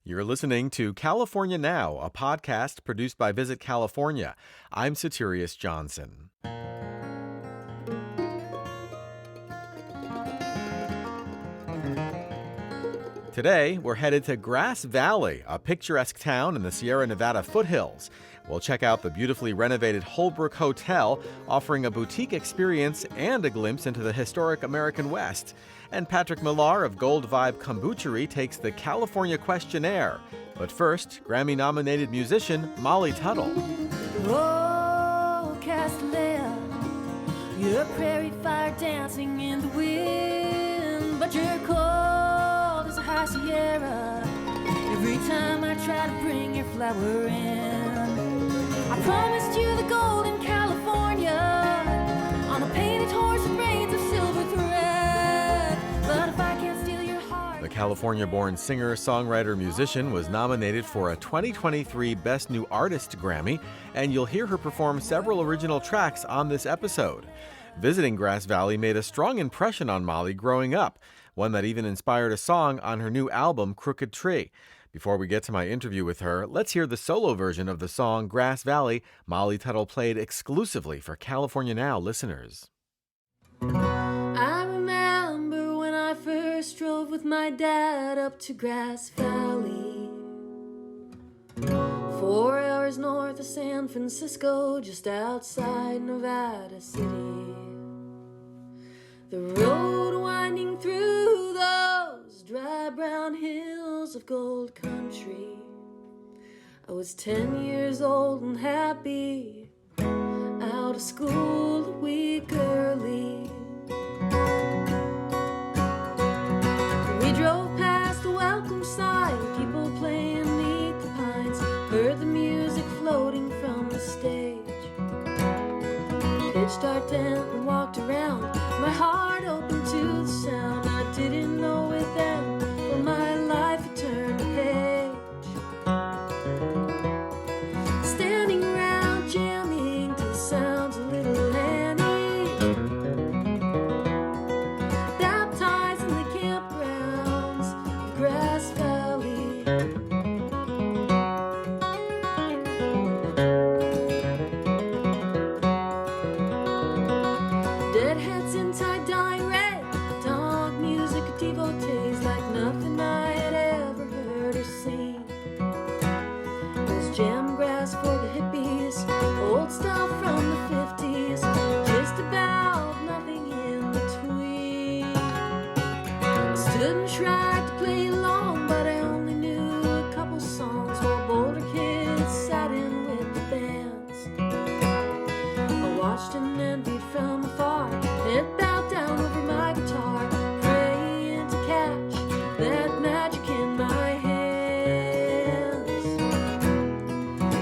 You're listening to California Now, a podcast produced by Visit California. I'm Soterios Johnson. Today, we're headed to Grass Valley, a picturesque town in the Sierra Nevada foothills. We'll check out the beautifully renovated Holbrooke Hotel, offering a boutique experience and a glimpse into the historic American West. And Patrick Millar of Gold Vibe Kombuchery takes the California Questionnaire. But first, Grammy-nominated musician Molly Tuttle. Oh, Castellia, you're a prairie fire dancing in the wind, but you're cold as a high Sierra. Every time I try to bring your flower in, I promised you the golden California on a painted horse with braids of silver thread. But if I can't steal your heart... The California-born singer-songwriter musician was nominated for a 2023 Best New Artist Grammy, and you'll hear her perform several original tracks on this episode. Visiting Grass Valley made a strong impression on Molly growing up, one that even inspired a song on her new album, Crooked Tree. Before we get to my interview with her, let's hear the solo version of the song Grass Valley Molly Tuttle played exclusively for California Now listeners. I remember when I first drove with my dad up to Grass Valley, 4 hours north of San Francisco, just outside Nevada City. The road winding through those dry brown hills of gold country. I was 10 years old and happy, out of school a week early. We drove past the welcome sign, people playing neath the pines, heard the music floating from the stage. Pitched our tent and walked around, my heart open to the sound. I didn't know it then, but my life had turned a page. Standing around jamming to the sounds of Little Annie, baptized in the campgrounds of Grass Valley. Deadheads in tie-dye red, dog music of devotees like nothing I had ever heard or seen. There's jam grass for the hippies, old style from the 50s, just about nothing in between. I stood and tried to play along, but I only knew a couple songs while bolder kids sat in with the bands. I watched and envied from afar, head bowed down over my guitar, praying to catch that magic in my hands.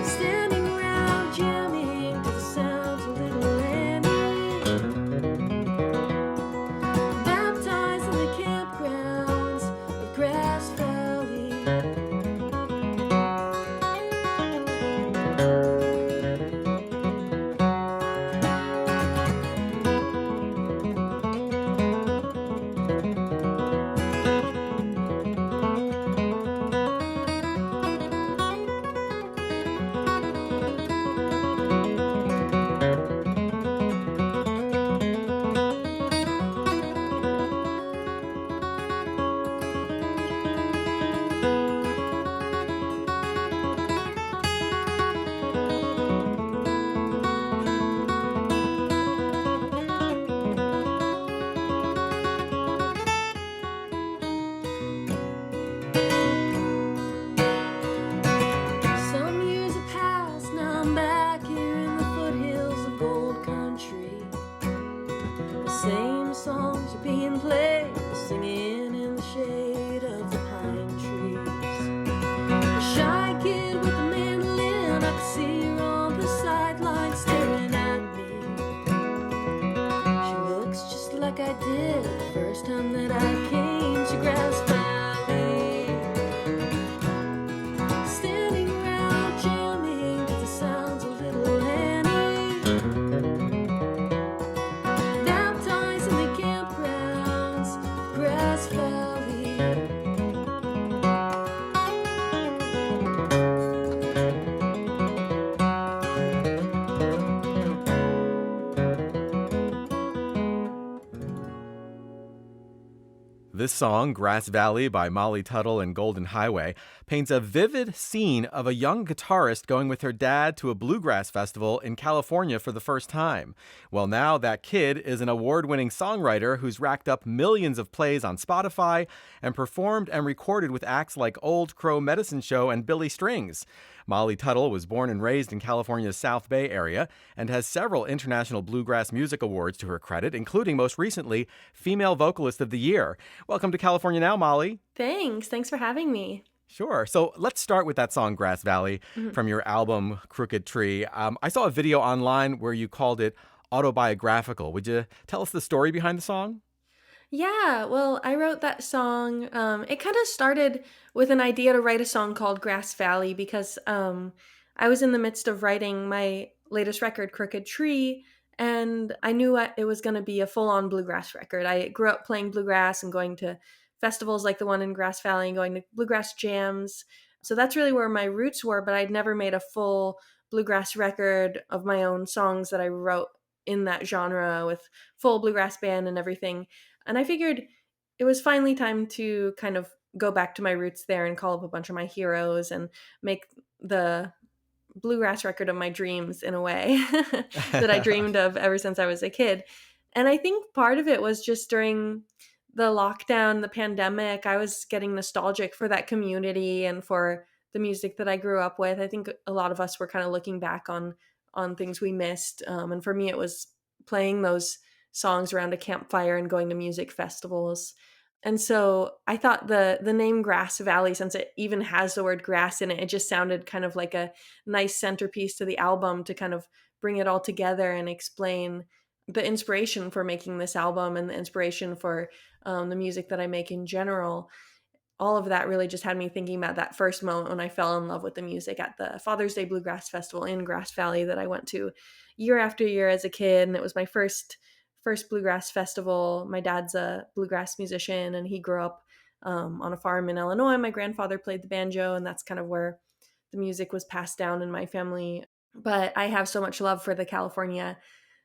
Standing around jamming to the This song, Grass Valley by Molly Tuttle and Golden Highway, paints a vivid scene of a young guitarist going with her dad to a bluegrass festival in California for the first time. Well, now that kid is an award-winning songwriter who's racked up millions of plays on Spotify and performed and recorded with acts like Old Crow Medicine Show and Billy Strings. Molly Tuttle was born and raised in California's South Bay area and has several international bluegrass music awards to her credit, including most recently Female Vocalist of the Year. Welcome to California Now, Molly. Thanks for having me. Sure. So let's start with that song, Grass Valley, from your album, Crooked Tree. I saw a video online where you called it autobiographical. Would you tell us the story behind the song? Yeah, well, I wrote that song. It kind of started with an idea to write a song called Grass Valley because I was in the midst of writing my latest record, Crooked Tree, and I knew it was going to be a full-on bluegrass record. I grew up playing bluegrass and going to festivals like the one in Grass Valley and going to bluegrass jams. So that's really where my roots were, but I'd never made a full bluegrass record of my own songs that I wrote in that genre with full bluegrass band and everything. And I figured it was finally time to kind of go back to my roots there and call up a bunch of my heroes and make the bluegrass record of my dreams in a way that I dreamed of ever since I was a kid. And I think part of it was just during the lockdown, the pandemic, I was getting nostalgic for that community and for the music that I grew up with. I think a lot of us were kind of looking back on things we missed. And for me, it was playing those songs around a campfire and going to music festivals. And so I thought the name Grass Valley, since it even has the word grass in it, it just sounded kind of like a nice centerpiece to the album to kind of bring it all together and explain the inspiration for making this album and the inspiration for the music that I make in general. All of that really just had me thinking about that first moment when I fell in love with the music at the Father's Day Bluegrass Festival in Grass Valley that I went to year after year as a kid. And it was my first bluegrass festival. My dad's a bluegrass musician and he grew up on a farm in Illinois. My grandfather played the banjo and that's kind of where the music was passed down in my family. But I have so much love for the California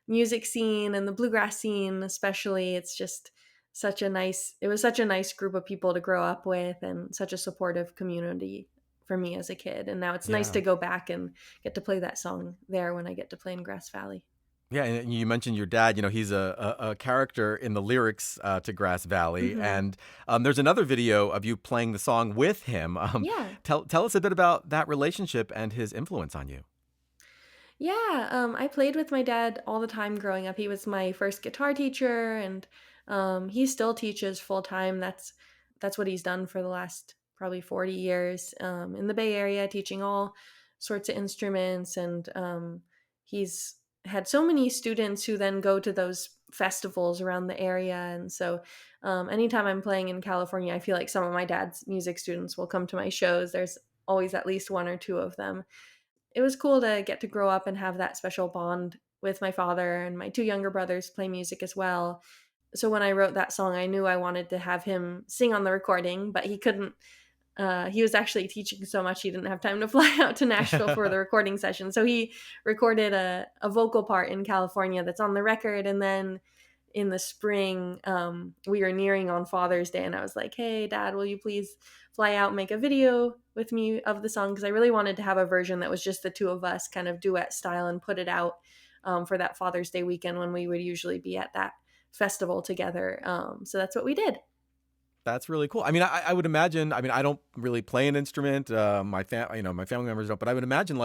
music scene and the bluegrass scene, especially. It's just it was such a nice group of people to grow up with and such a supportive community for me as a kid. And now it's nice to go back and get to play that song there when I get to play in Grass Valley. Yeah, and you mentioned your dad. He's a character in the lyrics to Grass Valley, and there's another video of you playing the song with him. Yeah. Tell us a bit about that relationship and his influence on you. Yeah, I played with my dad all the time growing up. He was my first guitar teacher, and he still teaches full time. That's what he's done for the last probably 40 years in the Bay Area, teaching all sorts of instruments, and he's had so many students who then go to those festivals around the area. And so anytime I'm playing in California, I feel like some of my dad's music students will come to my shows. There's always at least one or two of them. It was cool to get to grow up and have that special bond with my father, and my two younger brothers play music as well. So when I wrote that song, I knew I wanted to have him sing on the recording, but he couldn't. He was actually teaching so much he didn't have time to fly out to Nashville for the recording session. So he recorded a vocal part in California that's on the record. And then in the spring, we were nearing on Father's Day, and I was like, hey, Dad, will you please fly out and make a video with me of the song? Because I really wanted to have a version that was just the two of us, kind of duet style, and put it out for that Father's Day weekend when we would usually be at that festival together. So that's what we did. That's really cool. I mean, I would imagine. I mean, I don't really play an instrument. My family members don't. But I would imagine,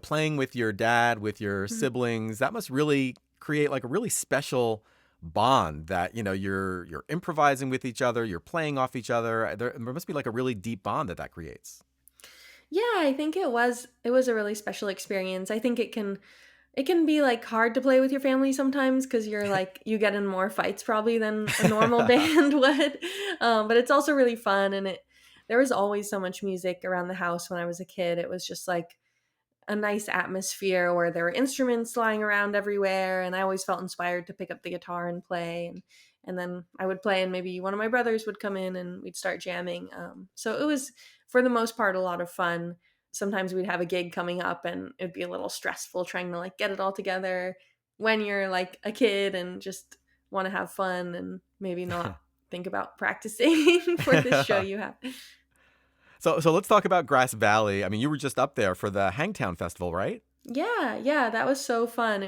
playing with your dad, with your siblings, that must really create like a really special bond. That you're improvising with each other, you're playing off each other. There must be like a really deep bond that creates. Yeah, I think it was a really special experience. I think it can be like hard to play with your family sometimes because you're like, you get in more fights probably than a normal band would. But it's also really fun. And there was always so much music around the house when I was a kid. It was just like a nice atmosphere where there were instruments lying around everywhere. And I always felt inspired to pick up the guitar and play. And then I would play and maybe one of my brothers would come in and we'd start jamming. So it was, for the most part, a lot of fun. Sometimes we'd have a gig coming up and it'd be a little stressful trying to like get it all together when you're like a kid and just want to have fun and maybe not think about practicing for this show you have. So let's talk about Grass Valley. I mean, you were just up there for the Hangtown Festival, right? Yeah, that was so fun.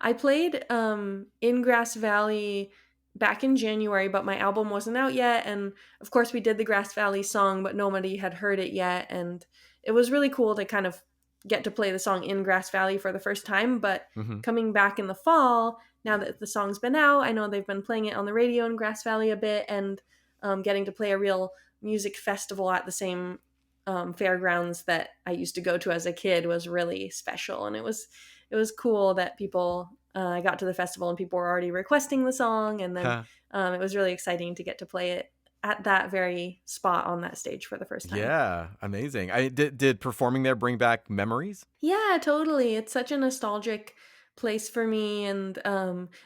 I played in Grass Valley back in January, but my album wasn't out yet, and of course we did the Grass Valley song, but nobody had heard it yet, and it was really cool to kind of get to play the song in Grass Valley for the first time. But Mm-hmm. coming back in the fall, now that the song's been out, I know they've been playing it on the radio in Grass Valley a bit, and getting to play a real music festival at the same fairgrounds that I used to go to as a kid was really special. And it was cool that people I got to the festival and people were already requesting the song, and then it was really exciting to get to play it at that very spot on that stage for the first time. Yeah, amazing. Did performing there bring back memories? Yeah, totally. It's such a nostalgic place for me, and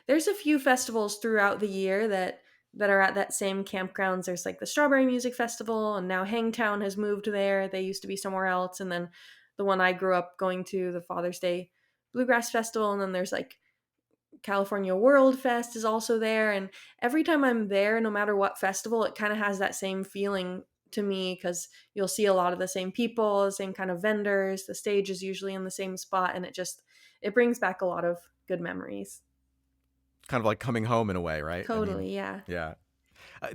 there's a few festivals throughout the year that are at that same campgrounds. There's like the Strawberry Music Festival, and now Hangtown has moved there. They used to be somewhere else, and then the one I grew up going to, the Father's Day Bluegrass Festival, and then there's like California World Fest is also there. And every time I'm there, no matter what festival, it kind of has that same feeling to me, because you'll see a lot of the same people, the same kind of vendors. The stage is usually in the same spot, and it brings back a lot of good memories. Kind of like coming home in a way, right? Totally, yeah. Yeah.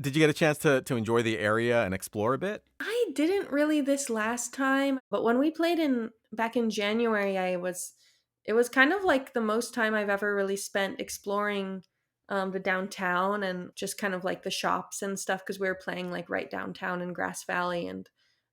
Did you get a chance to enjoy the area and explore a bit? I didn't really this last time, but when we played back in January, it was kind of like the most time I've ever really spent exploring the downtown and just kind of like the shops and stuff, because we were playing like right downtown in Grass Valley, and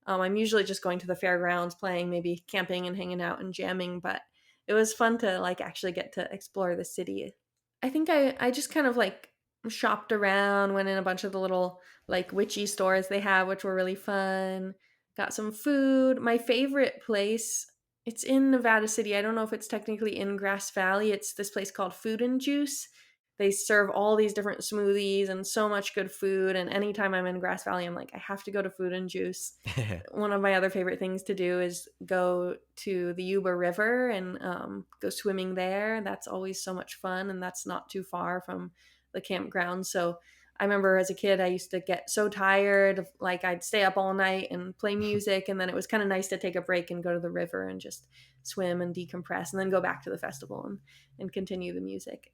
I'm usually just going to the fairgrounds, playing, maybe camping and hanging out and jamming, but it was fun to like actually get to explore the city. I think I just kind of like shopped around, went in a bunch of the little like witchy stores they have, which were really fun. Got some food. My favorite place, it's in Nevada City. I don't know if it's technically in Grass Valley. It's this place called Food and Juice. They serve all these different smoothies and so much good food. And anytime I'm in Grass Valley, I'm like, I have to go to Food and Juice. One of my other favorite things to do is go to the Yuba River and go swimming there. That's always so much fun, and that's not too far from the campground. So I remember as a kid, I used to get so tired, like I'd stay up all night and play music, and then it was kind of nice to take a break and go to the river and just swim and decompress, and then go back to the festival and continue the music.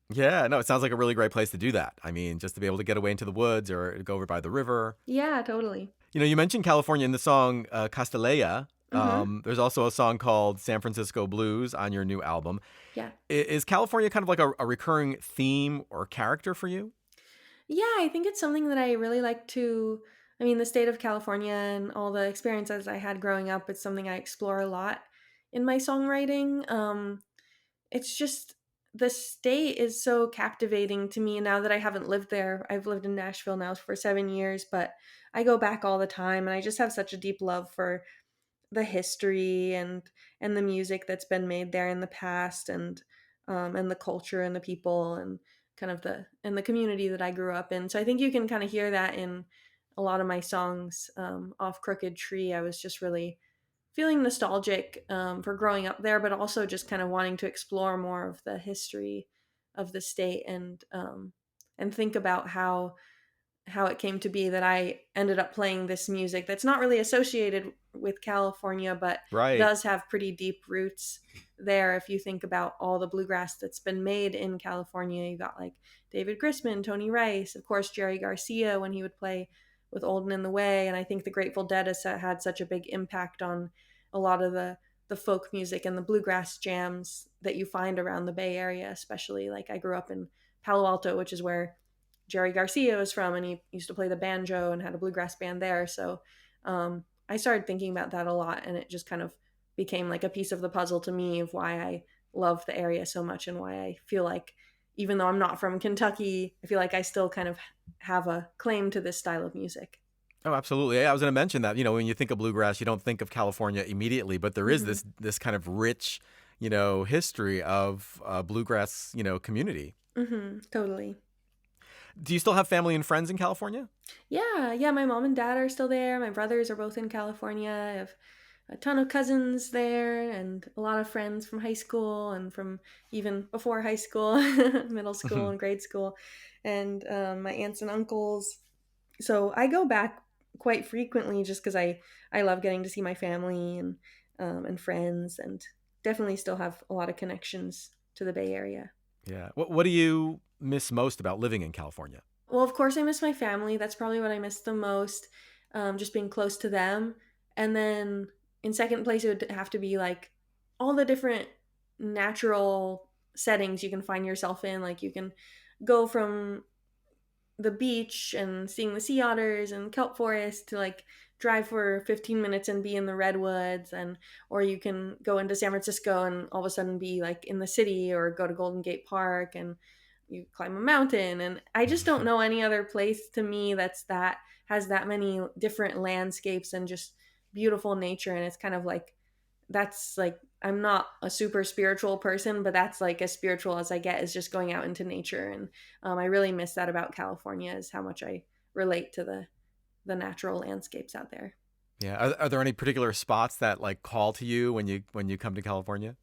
Yeah, no, it sounds like a really great place to do that. I mean, just to be able to get away into the woods or go over by the river. Yeah, totally. You know, you mentioned California in the song Castelea. There's also a song called San Francisco Blues on your new album. Yeah. Is California kind of like a recurring theme or character for you? Yeah, I think it's something that I really like to. I mean, the state of California and all the experiences I had growing up, it's something I explore a lot in my songwriting. It's just the state is so captivating to me now that I haven't lived there. I've lived in Nashville now for 7 years, but I go back all the time, and I just have such a deep love for the history and the music that's been made there in the past, and the culture and the people and kind of the community that I grew up in. So I think you can kind of hear that in a lot of my songs. Off Crooked Tree, I was just really feeling nostalgic for growing up there, but also just kind of wanting to explore more of the history of the state, and think about how it came to be that I ended up playing this music that's not really associated with California, but Right. does have pretty deep roots there. If you think about all the bluegrass that's been made in California, you got like David Grisman, Tony Rice, of course, Jerry Garcia when he would play with Old and in the Way. And I think the Grateful Dead has had such a big impact on a lot of the folk music and the bluegrass jams that you find around the Bay Area, especially. Like I grew up in Palo Alto, which is where Jerry Garcia was from, and he used to play the banjo and had a bluegrass band there. So I started thinking about that a lot, and it just kind of became like a piece of the puzzle to me of why I love the area so much, and why I feel like, even though I'm not from Kentucky, I feel like I still kind of have a claim to this style of music. Oh, absolutely. Yeah, I was going to mention that, you know, when you think of bluegrass, you don't think of California immediately, but there is this kind of rich, you know, history of bluegrass, you know, community. Totally. Do you still have family and friends in California? Yeah. My mom and dad are still there. My brothers are both in California. I have a ton of cousins there and a lot of friends from high school and from even before high school, middle school and grade school, and my aunts and uncles. So I go back quite frequently just because I love getting to see my family and friends, and definitely still have a lot of connections to the Bay Area. Yeah. What do you miss most about living in California? Well, of course, I miss my family. That's probably what I miss the most, just being close to them. And then in second place, it would have to be like all the different natural settings you can find yourself in. Like you can go from the beach and seeing the sea otters and kelp forest to like drive for 15 minutes and be in the redwoods, and or you can go into San Francisco and all of a sudden be like in the city, or go to Golden Gate Park and you climb a mountain. And I just don't know any other place to me that has that many different landscapes and just beautiful nature. And it's kind of like, that's like, I'm not a super spiritual person, but that's like as spiritual as I get, is just going out into nature. And I really miss that about California, is how much I relate to the natural landscapes out there. Yeah. Are there any particular spots that like call to you when you come to California?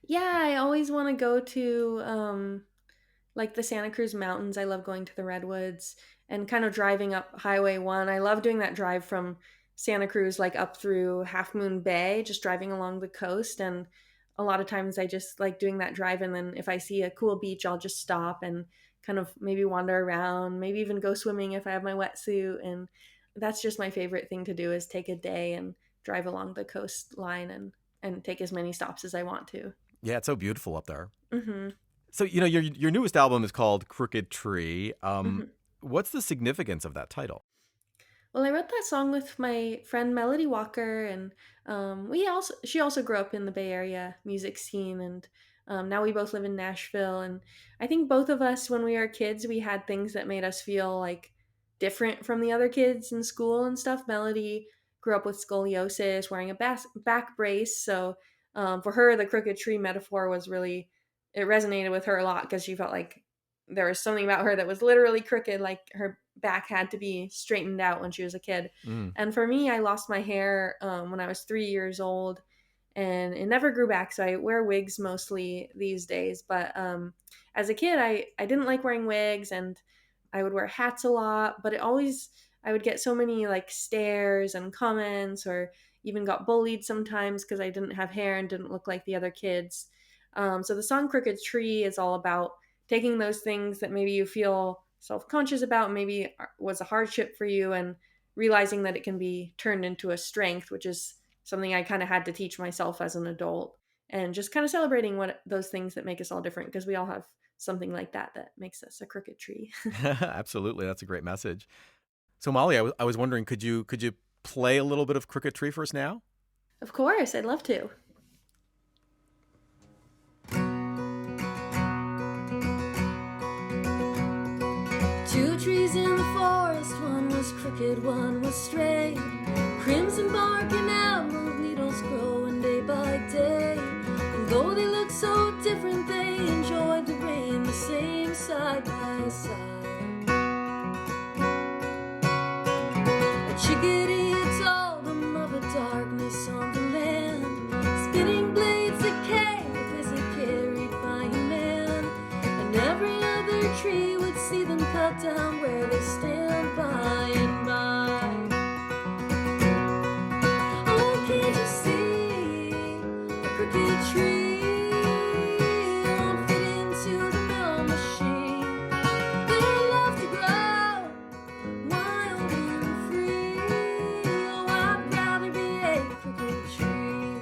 Yeah, I always want to go to like the Santa Cruz Mountains. I love going to the redwoods and kind of driving up Highway 1. I love doing that drive from Santa Cruz, like up through Half Moon Bay, just driving along the coast. And a lot of times I just like doing that drive. And then if I see a cool beach, I'll just stop and kind of maybe wander around, maybe even go swimming if I have my wetsuit. And that's just my favorite thing to do, is take a day and drive along the coastline and take as many stops as I want to. Yeah, it's so beautiful up there. Mm-hmm. So, your newest album is called Crooked Tree. Mm-hmm. What's the significance of that title? Well, I wrote that song with my friend Melody Walker, and she also grew up in the Bay Area music scene, and now we both live in Nashville. And I think both of us, when we were kids, we had things that made us feel like different from the other kids in school and stuff. Melody grew up with scoliosis, wearing a back brace, so for her, the crooked tree metaphor was really, it resonated with her a lot, because she felt like there was something about her that was literally crooked, like her back had to be straightened out when she was a kid. Mm. And for me, I lost my hair when I was 3 years old, and it never grew back, so I wear wigs mostly these days. But as a kid, I didn't like wearing wigs, and I would wear hats a lot, but I would get so many like stares and comments, or even got bullied sometimes because I didn't have hair and didn't look like the other kids. So the song Crooked Tree is all about taking those things that maybe you feel self-conscious about, maybe was a hardship for you, and realizing that it can be turned into a strength, which is something I kind of had to teach myself as an adult, and just kind of celebrating what those things that make us all different, because we all have something like that makes us a crooked tree. Absolutely. That's a great message. So, Molly, I was wondering, could you play a little bit of Crooked Tree for us now? Of course, I'd love to. Two trees in the forest, one was crooked, one was straight. Crimson bark and emerald needles growing day by day. And though they look so different, they enjoyed the rain the same, side by side. A chickadee told them of a darkness on the land. Spinning blades that came as they carried by a man. And every other tree would see them cut down where they stand by and by. Oh, can't you see a crooked tree won't fit into the mill machine? They love to grow wild and free. Oh, I'd rather be a crooked tree.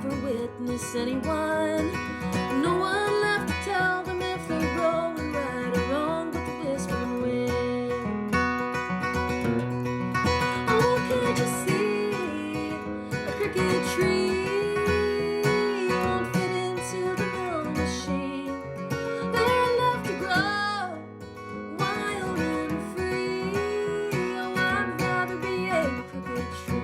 ever witness anyone. No one left to tell them if they're growing right or wrong but the whispering wind. Oh, can't you see a crooked tree won't fit into the mill machine? They're left to grow wild and free. Oh, I'd rather be a crooked tree.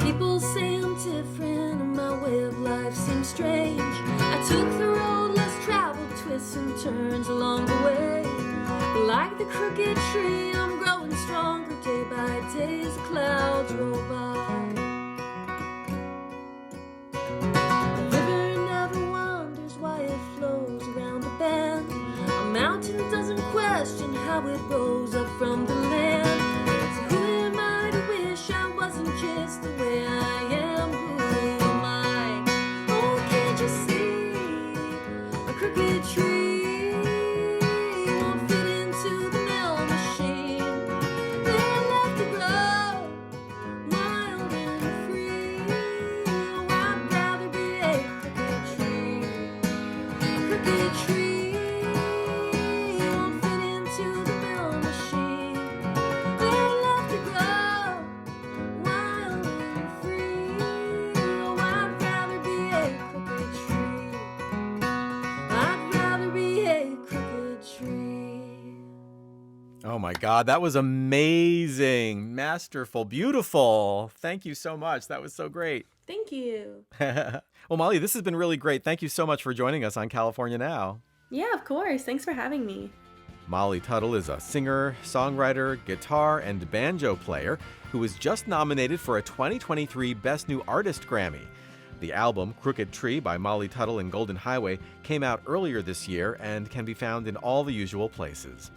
People say I'm different and my way of life seems strange. I took the road less traveled, twists and turns along the way. Like the crooked tree, I'm growing stronger day by day as the clouds roll by. The river never wonders why it flows around the bend. A mountain doesn't question how it rose up from the land. So who am I to wish I wasn't just the way I am? Who am I? Oh, can't you see a crooked tree won't fit into the mill machine? They're left to grow wild and free. Oh, I'd rather be a crooked tree. Crooked tree won't fit into the mill machine. They're left to grow wild and free. Oh, I'd rather be a crooked tree. I'd rather be a crooked tree. Oh my God, that was amazing, masterful, beautiful. Thank you so much. That was so great. Thank you. Well, Molly, this has been really great. Thank you so much for joining us on California Now. Yeah, of course. Thanks for having me. Molly Tuttle is a singer, songwriter, guitar, and banjo player who was just nominated for a 2023 Best New Artist Grammy. The album, Crooked Tree by Molly Tuttle and Golden Highway, came out earlier this year and can be found in all the usual places.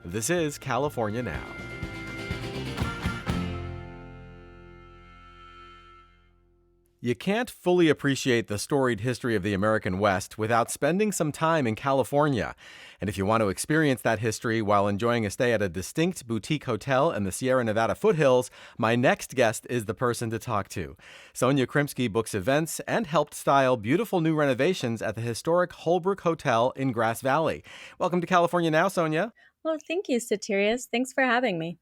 This is California Now. You can't fully appreciate the storied history of the American West without spending some time in California. And if you want to experience that history while enjoying a stay at a distinct boutique hotel in the Sierra Nevada foothills, my next guest is the person to talk to. Sonya Krimsky books events and helped style beautiful new renovations at the historic Holbrooke Hotel in Grass Valley. Welcome to California Now, Sonya. Well, thank you, Soterios. Thanks for having me.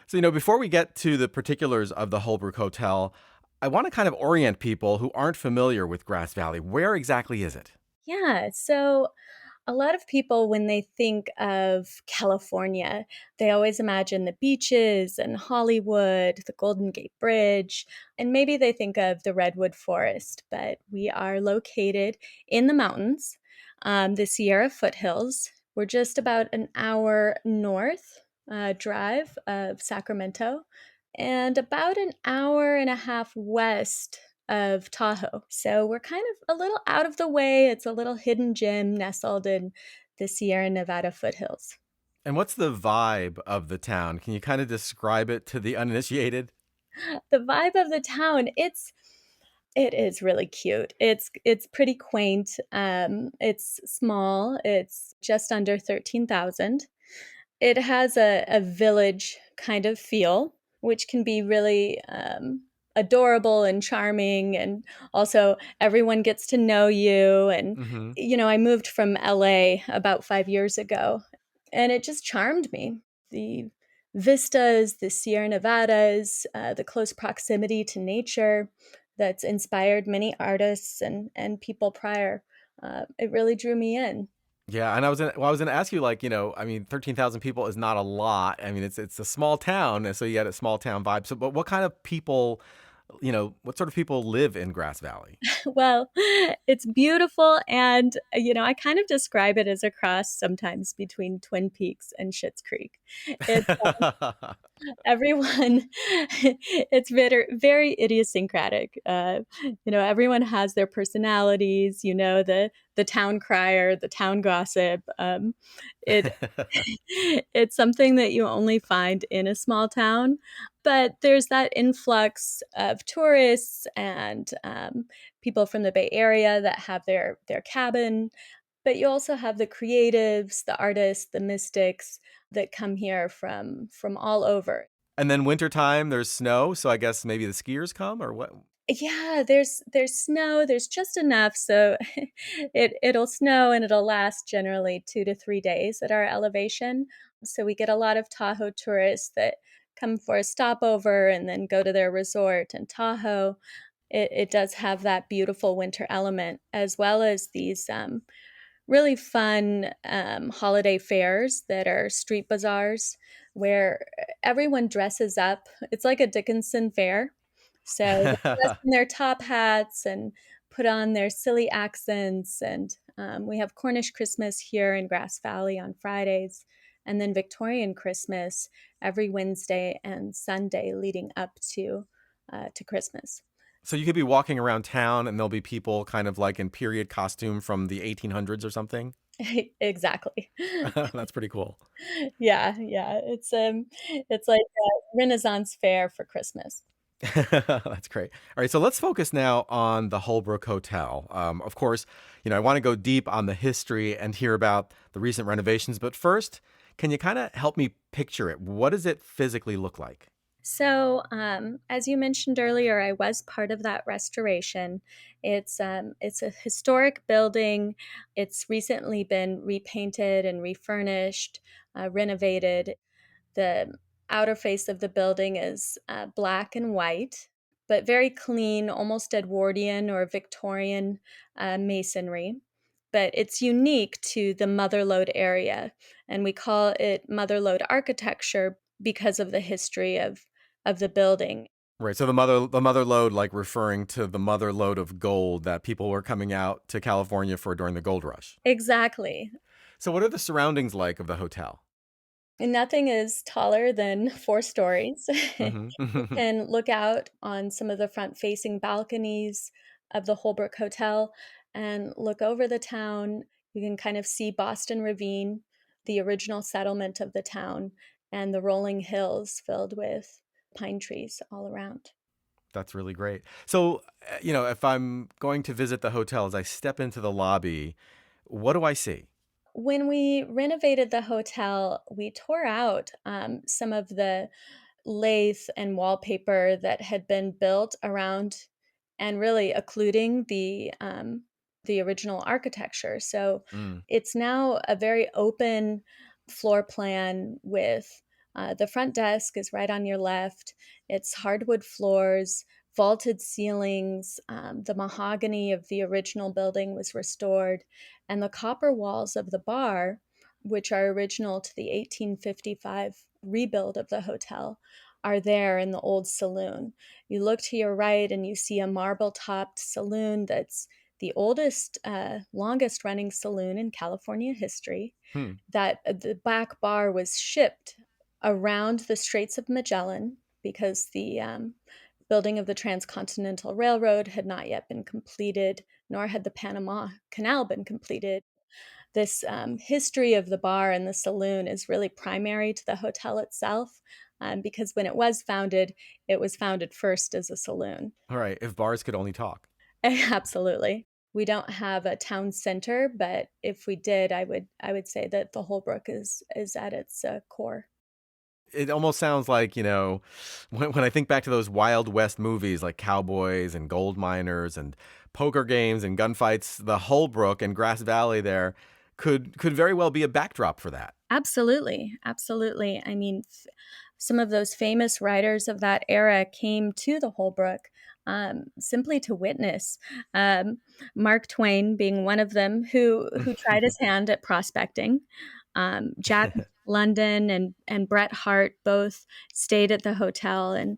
So, before we get to the particulars of the Holbrooke Hotel, I want to kind of orient people who aren't familiar with Grass Valley. Where exactly is it? Yeah, so a lot of people, when they think of California, they always imagine the beaches and Hollywood, the Golden Gate Bridge, and maybe they think of the Redwood Forest. But we are located in the mountains, the Sierra foothills. We're just about an hour north drive of Sacramento and about an hour and a half west of Tahoe. So we're kind of a little out of the way. It's a little hidden gem nestled in the Sierra Nevada foothills. And what's the vibe of the town? Can you kind of describe it to the uninitiated? The vibe of the town, it is really cute. It's pretty quaint. It's small. It's just under 13,000. It has a village kind of feel, which can be really adorable and charming. And also everyone gets to know you. And, I moved from LA about 5 years ago, and it just charmed me. The vistas, the Sierra Nevadas, the close proximity to nature that's inspired many artists and people prior. It really drew me in. Yeah, and I was going to ask you, 13,000 people is not a lot. I mean, it's a small town, and so you had a small town vibe. So, but what kind of people, what sort of people live in Grass Valley? Well, it's beautiful, and I kind of describe it as a cross sometimes between Twin Peaks and Schitt's Creek. It's Everyone, it's very, very idiosyncratic. Everyone has their personalities. The town crier, the town gossip. It it's something that you only find in a small town, but there's that influx of tourists and people from the Bay Area that have their cabin. But you also have the creatives, the artists, the mystics that come here from all over. And then wintertime, there's snow, so I guess maybe the skiers come or what? Yeah, there's snow. There's just enough, so it'll snow and it'll last generally 2 to 3 days at our elevation. So we get a lot of Tahoe tourists that come for a stopover and then go to their resort in Tahoe. It does have that beautiful winter element, as well as these really fun holiday fairs that are street bazaars where everyone dresses up. It's like a Dickinson fair. So they dress in their top hats and put on their silly accents. And we have Cornish Christmas here in Grass Valley on Fridays, and then Victorian Christmas every Wednesday and Sunday leading up to Christmas. So you could be walking around town and there'll be people kind of like in period costume from the 1800s or something. Exactly. That's pretty cool. Yeah, yeah. It's like a Renaissance fair for Christmas. That's great. All right, so let's focus now on the Holbrooke Hotel. Of course, I want to go deep on the history and hear about the recent renovations. But first, can you kind of help me picture it? What does it physically look like? So, as you mentioned earlier, I was part of that restoration. It's a historic building. It's recently been repainted and refurnished, renovated. The outer face of the building is black and white, but very clean, almost Edwardian or Victorian masonry. But it's unique to the Motherlode area, and we call it Motherlode architecture because of the history of the building. Right. So the mother lode, like referring to the mother lode of gold that people were coming out to California for during the gold rush. Exactly. So what are the surroundings like of the hotel? And nothing is taller than 4 stories. You Hmm. can look out on some of the front facing balconies of the Holbrook Hotel and look over the town. You can kind of see Boston Ravine, the original settlement of the town, and the rolling hills filled with pine trees all around. That's really great. So, if I'm going to visit the hotel, as I step into the lobby, what do I see? When we renovated the hotel, we tore out some of the lath and wallpaper that had been built around and really occluding the original architecture. So Mm. it's now a very open floor plan with the front desk is right on your left. It's hardwood floors, vaulted ceilings. The mahogany of the original building was restored, and the copper walls of the bar, which are original to the 1855 rebuild of the hotel, are there in the old saloon. You look to your right and you see a marble topped saloon that's the oldest, longest running saloon in California history. Hmm. That the Black Bar was shipped around the Straits of Magellan because the building of the Transcontinental Railroad had not yet been completed, nor had the Panama Canal been completed. This history of the bar and the saloon is really primary to the hotel itself, because when it was founded first as a saloon. All right. If bars could only talk. Absolutely. We don't have a town center, but if we did, I would say that the Holbrook is at its core. It almost sounds like, when I think back to those Wild West movies like cowboys and gold miners and poker games and gunfights, the Holbrook and Grass Valley there could very well be a backdrop for that. Absolutely, absolutely. I mean, some of those famous writers of that era came to the Holbrook simply to witness. Mark Twain being one of them, who tried his hand at prospecting. Jack London and Bret Hart both stayed at the hotel, and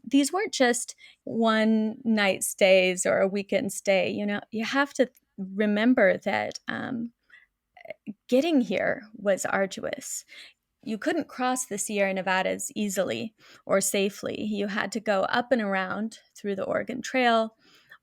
these weren't just one night stays or a weekend stay. You have to remember that getting here was arduous. you couldn't cross the Sierra Nevadas easily or safely. You had to go up and around through the Oregon Trail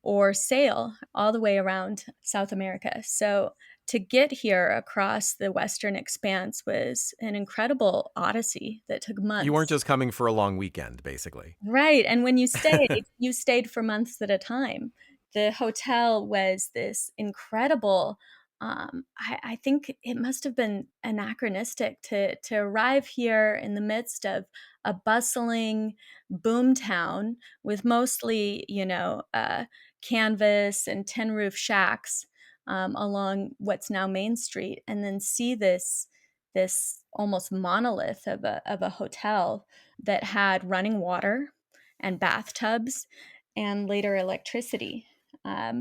or sail all the way around South America. So to get here across the Western Expanse was an incredible odyssey that took You weren't months. just coming for a long weekend, basically. Right. And when you stayed for months at a time. The hotel was this incredible, I think it must have been anachronistic to arrive here in the midst of a bustling boom town with mostly, canvas and tin roof shacks along what's now Main Street, and then see this almost monolith of a hotel that had running water and bathtubs and later electricity.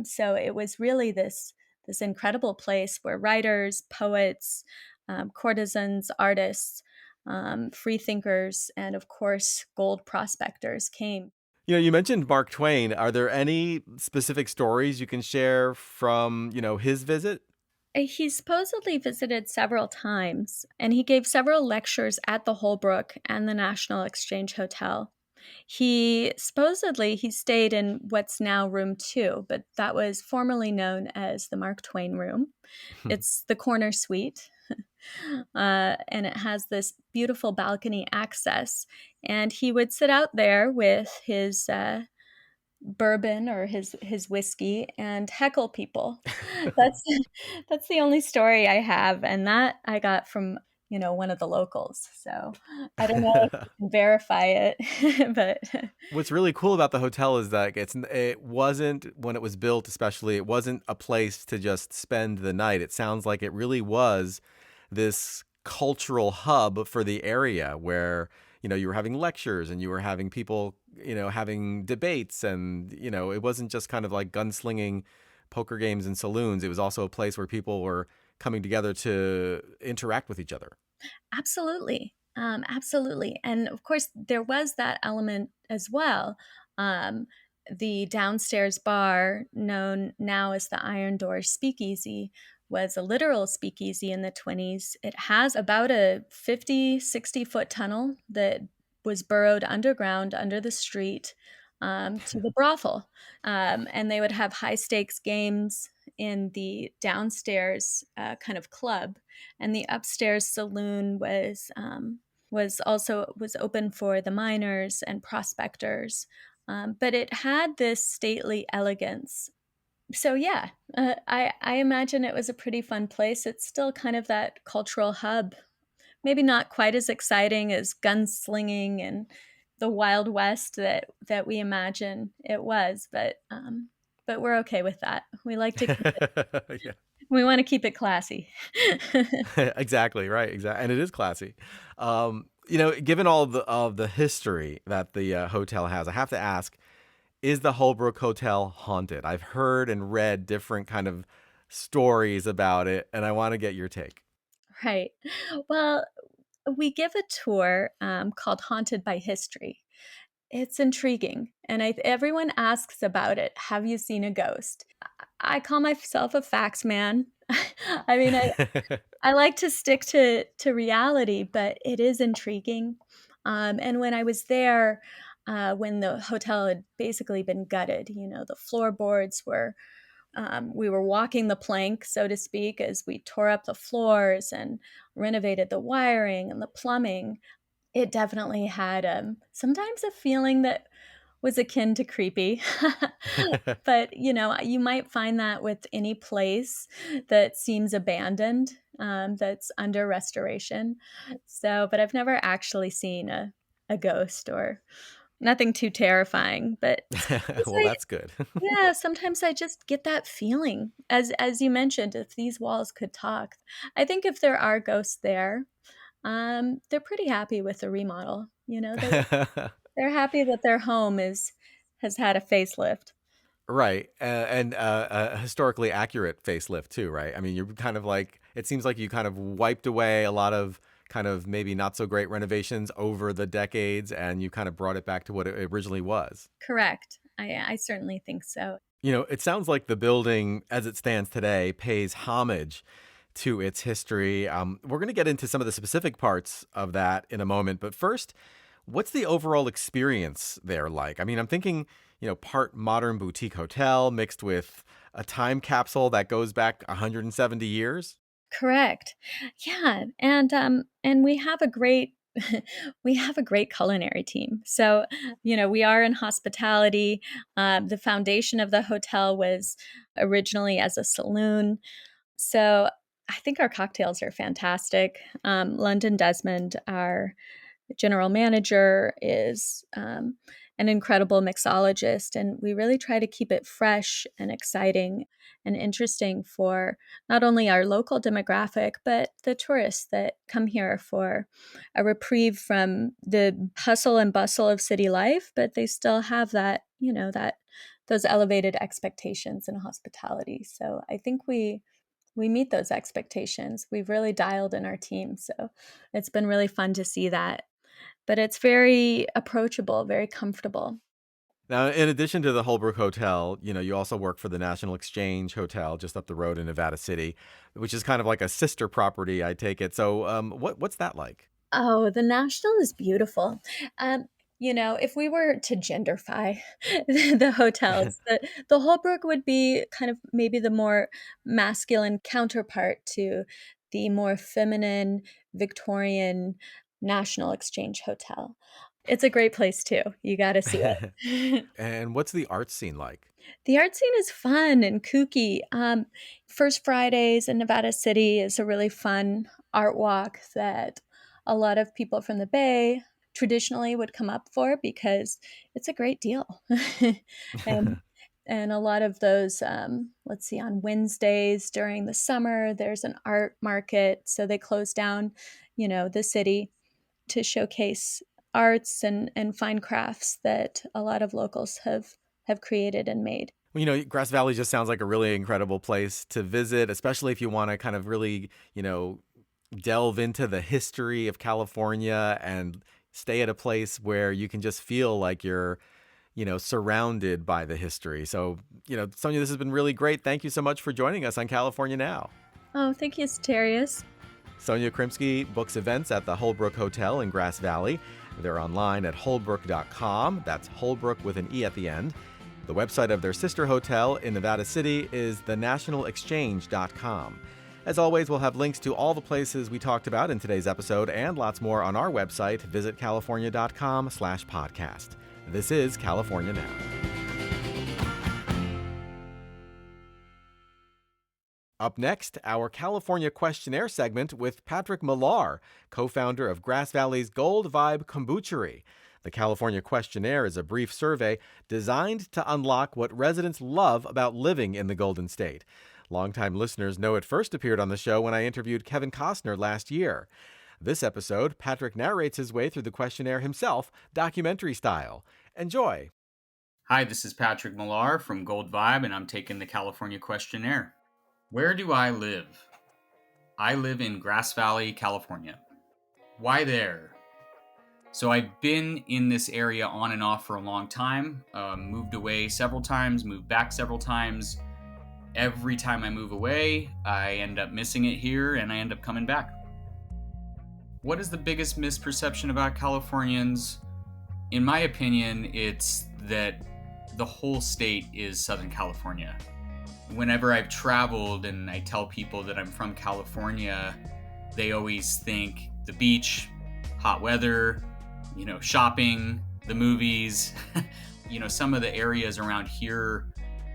So it was really this incredible place where writers, poets, courtesans, artists, free thinkers, and of course, gold prospectors came. You mentioned Mark Twain. Are there any specific stories you can share from, his visit? He supposedly visited several times, and he gave several lectures at the Holbrooke and the National Exchange Hotel. He stayed in what's now room 2, but that was formerly known as the Mark Twain room. It's the corner suite, and it has this beautiful balcony access. And he would sit out there with his bourbon or his whiskey and heckle people. That's that's the only story I have, and that I got from one of the locals. So I don't know if you can verify it, but What's really cool about the hotel is that it wasn't, when it was built especially, it wasn't a place to just spend the night. It sounds like it really was this cultural hub for the area where, you were having lectures and you were having people, having debates, and, it wasn't just kind of like gunslinging poker games and saloons. It was also a place where people were coming together to interact with each other. absolutely. Absolutely. And of course, there was that element as well. Um, the downstairs bar, known now as the Iron Door Speakeasy, was a literal speakeasy in the 20s. It has about a 50, 60-foot tunnel that was burrowed underground under the street to the brothel. And they would have high stakes games in the downstairs kind of club, and the upstairs saloon was open for the miners and prospectors, but it had this stately elegance. So yeah, I imagine it was a pretty fun place. It's still kind of that cultural hub. Maybe not quite as exciting as gunslinging and the Wild West that we imagine it was, but we're okay with that. We like to keep it. Yeah. We want to keep it classy. Exactly, right, exactly, and it is classy. Given all of the history that the hotel has, I have to ask: is the Holbrooke Hotel haunted? I've heard and read different kind of stories about it, and I want to get your take. Right. Well, we give a tour called Haunted by History. It's intriguing, and everyone asks about it. Have you seen a ghost? I call myself a facts man. I mean, I like to stick to reality, but it is intriguing. And when I was there, when the hotel had basically been gutted, the floorboards were we were walking the plank, so to speak, as we tore up the floors and renovated the wiring and the plumbing. It definitely had sometimes a feeling that was akin to creepy. But, you might find that with any place that seems abandoned, that's under restoration. So, but I've never actually seen a ghost or nothing too terrifying. But Well, that's good. yeah, sometimes I just get that feeling. As you mentioned, if these walls could talk, I think if there are ghosts there, they're pretty happy with the remodel. They're happy that their home has had a facelift. Right. And a historically accurate facelift too, right? I mean, you're kind of like, it seems like you kind of wiped away a lot of kind of maybe not so great renovations over the decades, and you kind of brought it back to what it originally was. Correct. I certainly think so. It sounds like the building as it stands today pays homage to its history. We're going to get into some of the specific parts of that in a moment. But first, what's the overall experience there like? I mean, I'm thinking, part modern boutique hotel mixed with a time capsule that goes back 170 years. Correct. Yeah, and we have a great we have a great culinary team. So, we are in hospitality. The foundation of the hotel was originally as a saloon. So, I think our cocktails are fantastic. London Desmond, our general manager, is an incredible mixologist, and we really try to keep it fresh and exciting and interesting for not only our local demographic, but the tourists that come here for a reprieve from the hustle and bustle of city life, but they still have that, those elevated expectations in hospitality. So I think we meet those expectations. We've really dialed in our team. So it's been really fun to see that. But it's very approachable, very comfortable. Now, in addition to the Holbrooke Hotel, you also work for the National Exchange Hotel just up the road in Nevada City, which is kind of like a sister property, I take it. So what's that like? Oh, the National is beautiful. If we were to genderfy the hotels, the Holbrook would be kind of maybe the more masculine counterpart to the more feminine Victorian National Exchange Hotel. It's a great place too. You got to see it. And what's the art scene like? The art scene is fun and kooky. First Fridays in Nevada City is a really fun art walk that a lot of people from the Bay traditionally would come up for because it's a great deal. and and a lot of those, let's see, on Wednesdays during the summer, there's an art market. So they close down, the city to showcase arts and fine crafts that a lot of locals have created and made. Well, Grass Valley just sounds like a really incredible place to visit, especially if you want to kind of really, delve into the history of California and stay at a place where you can just feel like you're, surrounded by the history. So, Sonya, this has been really great. Thank you so much for joining us on California Now. Oh, thank you, Soterios. Sonya Krimsky books events at the Holbrooke Hotel in Grass Valley. They're online at holbrooke.com. That's Holbrooke with an E at the end. The website of their sister hotel in Nevada City is thenationalexchange.com. As always, we'll have links to all the places we talked about in today's episode and lots more on our website, visitcalifornia.com/podcast. This is California Now. Up next, our California Questionnaire segment with Patrick Millar, co-founder of Grass Valley's Gold Vibe Kombuchery. The California Questionnaire is a brief survey designed to unlock what residents love about living in the Golden State. Longtime listeners know it first appeared on the show when I interviewed Kevin Costner last year. This episode, Patrick narrates his way through the questionnaire himself, documentary style. Enjoy. Hi, this is Patrick Millar from Gold Vibe, and I'm taking the California Questionnaire. Where do I live? I live in Grass Valley, California. Why there? So I've been in this area on and off for a long time, moved away several times, moved back several times. Every time I move away, I end up missing it here and I end up coming back. What is the biggest misperception about Californians? In my opinion, it's that the whole state is Southern California. Whenever I've traveled and I tell people that I'm from California, they always think the beach, hot weather, shopping, the movies. Some of the areas around here,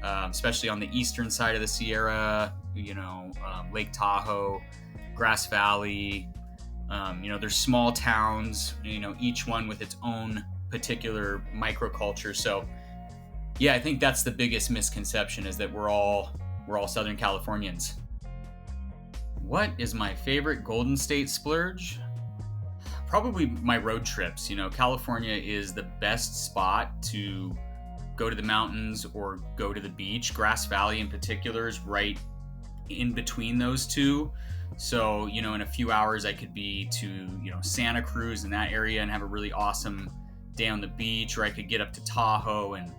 especially on the eastern side of the Sierra, Lake Tahoe, Grass Valley, there's small towns, each one with its own particular microculture. So yeah, I think that's the biggest misconception, is that we're all Southern Californians. What is my favorite Golden State splurge? Probably my road trips. California is the best spot to go to the mountains or go to the beach. Grass Valley in particular is right in between those two. So, in a few hours I could be to, Santa Cruz in that area and have a really awesome day on the beach, or I could get up to Tahoe and,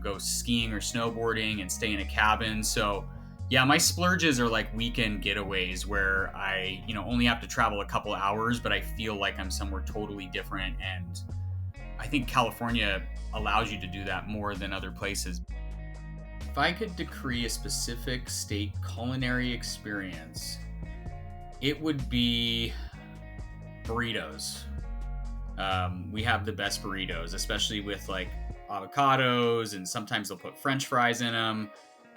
go skiing or snowboarding and stay in a cabin. So, Yeah, my splurges are like weekend getaways where I, only have to travel a couple hours, but I feel like I'm somewhere totally different. And I think California allows you to do that more than other places. If I could decree a specific state culinary experience, it would be burritos. We have the best burritos, especially with like avocados, and sometimes they'll put French fries in them.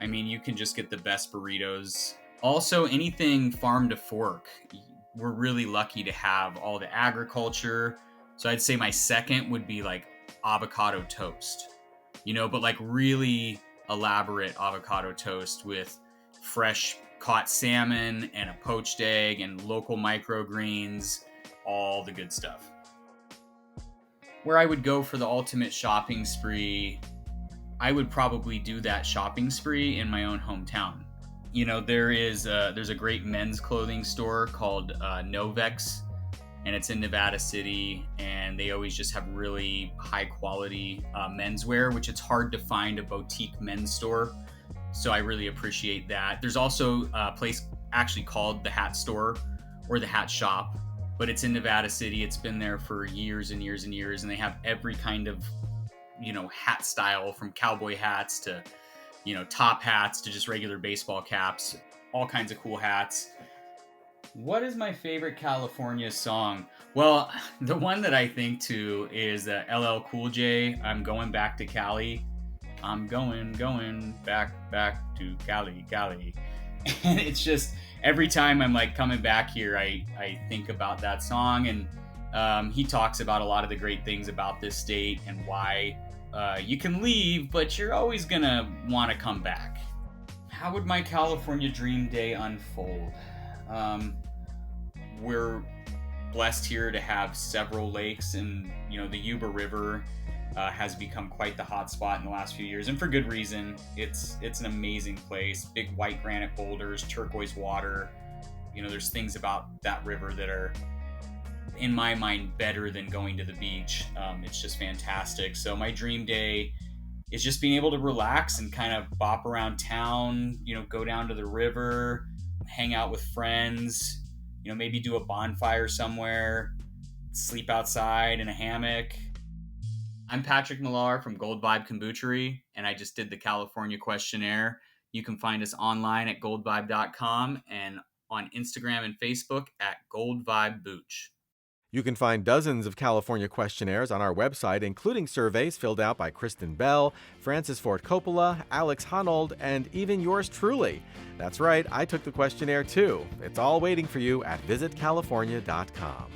I mean, you can just get the best burritos. Also, anything farm to fork. We're really lucky to have all the agriculture. So I'd say my second would be like avocado toast, but like really elaborate avocado toast with fresh caught salmon and a poached egg and local microgreens, all the good stuff. Where I would go for the ultimate shopping spree, I would probably do that shopping spree in my own hometown. There's a great men's clothing store called Novex, and it's in Nevada City, and they always just have really high quality menswear, which it's hard to find a boutique men's store. So I really appreciate that. There's also a place actually called the Hat Store or the Hat Shop, but it's in Nevada City. It's been there for years and years and years, and they have every kind of hat style, from cowboy hats to, top hats to just regular baseball caps, all kinds of cool hats. What is my favorite California song? Well, the one that I think to is LL Cool J, I'm Going Back to Cali. I'm going back to Cali. And it's just, every time I'm like coming back here, I think about that song. And he talks about a lot of the great things about this state and why you can leave, but you're always gonna want to come back. How would my California dream day unfold? We're blessed here to have several lakes, and the Yuba River has become quite the hot spot in the last few years, and for good reason. It's an amazing place. Big white granite boulders, turquoise water. There's things about that river that are, in my mind, better than going to the beach. It's just fantastic. So my dream day is just being able to relax and kind of bop around town, go down to the river, hang out with friends, maybe do a bonfire somewhere, sleep outside in a hammock. I'm Patrick Millar from Gold Vibe Kombuchery, and I just did the California questionnaire. You can find us online at goldvibe.com and on Instagram and Facebook at Gold Vibe Booch. You can find dozens of California questionnaires on our website, including surveys filled out by Kristen Bell, Francis Ford Coppola, Alex Honnold, and even yours truly. That's right, I took the questionnaire too. It's all waiting for you at visitcalifornia.com.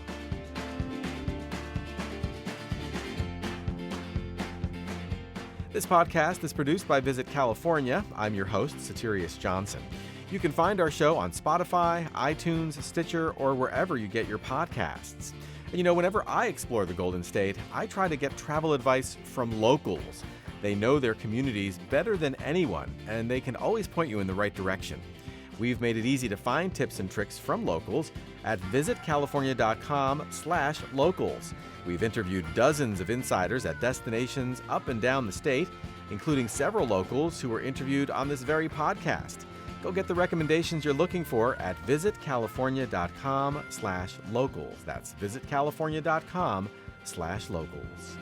This podcast is produced by Visit California. I'm your host, Soterios Johnson. You can find our show on Spotify, iTunes, Stitcher, or wherever you get your podcasts. And whenever I explore the Golden State, I try to get travel advice from locals. They know their communities better than anyone, and they can always point you in the right direction. We've made it easy to find tips and tricks from locals at visitcalifornia.com/locals. We've interviewed dozens of insiders at destinations up and down the state, including several locals who were interviewed on this very podcast. Go get the recommendations you're looking for at visitcalifornia.com/locals. That's visitcalifornia.com/locals.